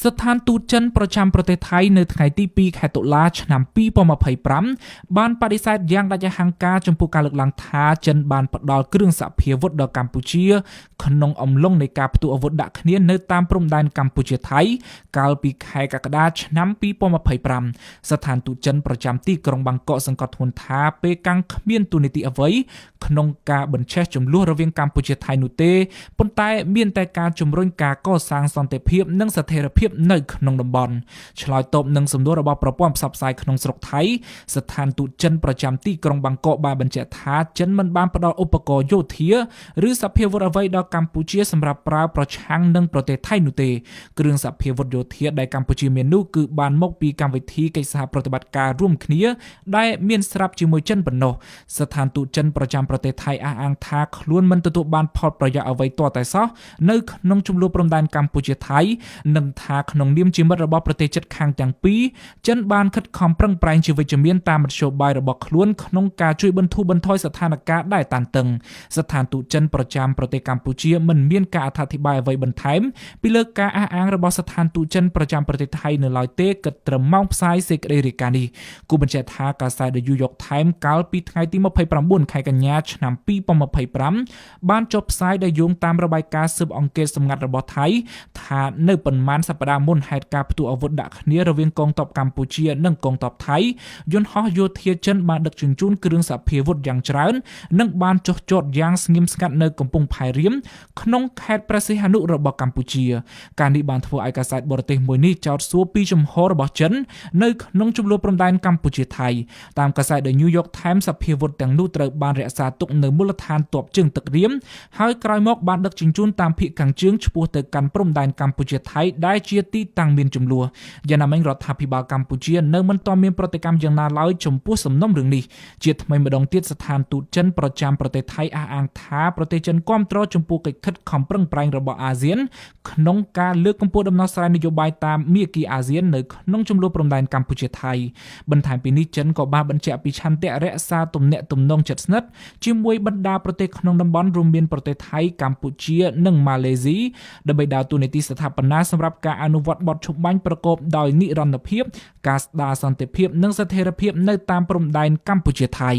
ស្ថានទូតចិនប្រចាំប្រទេសថៃនៅថ្ងៃទី2ខែតុលាឆ្នាំ2025បានបដិសេធយ៉ាងដាច់ហង្ការចំពោះការលើកឡើងថាចិនបានផ្ដល់គ្រឿងសព្វាវុធដល់កម្ពុជាក្នុងអំឡុងនៃការផ្ទុះអាវុធដាក់គ្នានៅតាមព្រំដែនកម្ពុជាថៃកាលពីខែកក្កដាឆ្នាំ2025ស្ថានទូតចិនប្រចាំទីក្រុងបាងកកសង្កត់ធ្ងន់ថាពេលកាំងគ្មានទូនីតិអ្វីក្នុងការបញ្ឆេះចំនួនរវាងកម្ពុជាថៃនោះទេប៉ុន្តែមានតែការជំរុញការកសាងសន្តិភាពនិងស្ថិរភាពនៅក្នុងតំបន់ឆ្លើយតបនឹងសំណួររបស់ប្រព័ន្ធផ្សព្វផ្សាយក្នុងស្រុកថៃស្ថានទូតចិនប្រចាំទីក្រុងបាងកកបានបញ្ជាក់ថាចិនមិនបានផ្ដល់ឧបករណ៍យោធាឬសព្វាវុធអ្វីដល់កម្ពុជាសម្រាប់ប្រើប្រឆាំងនឹងប្រទេសថៃនោះទេគ្រឿងសព្វាវុធយោធាដែលកម្ពុជាមាននោះគឺបានមកពីកម្មវិធីកិច្ចសហប្រតិបត្តិការរួមគ្នាដែលមានស្រាប់ជាមួយចិនប៉ុណ្ណោះស្ថានទូតចិនប្រចាំប្រទេសថៃអះអាងថាខ្លួនមិនទទួលបានផលប្រយោជន៍អ្វីទាល់តែសោះនៅក្នុងជម្លោះព្រំដែនកម្ពុជាថៃនិងថាក្នុងនាមជាមិត្តរបស់ប្រទេសជិតខាងទាំងពីរចិនបានខិតខំប្រឹងប្រែងជាវិជ្ជមានតាមមធ្យោបាយរបស់ខ្លួនក្នុងការជួយបន្ធូរបន្ថយស្ថានភាពដែលតានតឹងស្ថានទូតចិនប្រចាំប្រទេសកម្ពុជាមិនមានការអធិប្បាយអ្វីបន្ថែមពីលើការអះអាងរបស់ស្ថានទូតចិនប្រចាំប្រទេសថៃនៅឡើយទេគិតត្រឹមម៉ោងផ្សាយសេចក្តីរាយការណ៍នេះគូបញ្ជាក់ថាកាសែត The New York Times កាលពីថ្ងៃទី29ខែកញ្ញាឆ្នាំ2025បានចុះផ្សាយដោយយោងតាមរបាយការណ៍ស៊ើបអង្កេតសម្ងាត់របស់ថៃថានៅប៉ុន្មានសប្តាហ៍មុនហេតុការណ៍ផ្ទុះអាវុធដាក់គ្នារវាងកងទ័ពកម្ពុជានិងកងទ័ពថៃយន្តហោះយោធាចិនបានដឹកជញ្ជូនគ្រឿងសព្វាវុធយ៉ាងច្រើននិងបានចុះចតយ៉ាងស្ងៀមស្ងាត់នៅកំពង់ផែរៀមក្នុងខេត្តព្រះសីហនុរបស់កម្ពុជាការនេះបានធ្វើឲ្យកាសែតបរទេសមួយនេះចោទសួរពីជំហររបស់ចិននៅក្នុងជម្លោះព្រំដែនកម្ពុជាថៃតាមកាសែត The New York Times សព្វាវុធទាំងនោះត្រូវបានរក្សាទុកនៅមូលដ្ឋានទ័ពជើងទឹករៀមហើយក្រោយមកបានដឹកជញ្ជូនតាមភាគខាងជើងឆ្ពោះទៅកាន់ព្រំដែនកម្ពុជាថៃដែលជាទីតាំងមានជម្លោះយ៉ាងណាមិញរដ្ឋាភិបាលកម្ពុជានៅមិនទាន់មានប្រតិកម្មយ៉ាងណាឡើយចំពោះសំណុំរឿងនេះជាថ្មីម្ដងទៀតស្ថានទូតចិនប្រចាំប្រទេសថៃអះអាងថាប្រទេសចិនគាំទ្រចំពោះកិច្ចខិតខំប្រឹងប្រែងរបស់អាស៊ានក្នុងការលើកកម្ពស់ដំណោះស្រាយនយោបាយតាមមាគ៌ាអាស៊ាននៅក្នុងជម្លោះព្រំដែនកម្ពុជាថៃបន្ថែមពីនេះចិនក៏បានបញ្ជាក់ពីឆន្ទៈរក្សាទំនាក់ទំនងជិតស្និទ្ធជាមួយបណ្ដាប្រទេសក្នុងតំបន់រួមមានប្រទេសថៃកម្ពុជានិងម៉ាឡេស៊ីដើម្បីដើរតួនាទីស្ថាបនាសម្រាប់ការអនុវត្តបទច្បាប់ប្រកបដោយនិរន្តរភាពការស្ដារសន្តិភាពនិងស្ថិរភាពនៅតាមព្រំដែនកម្ពុជាថៃ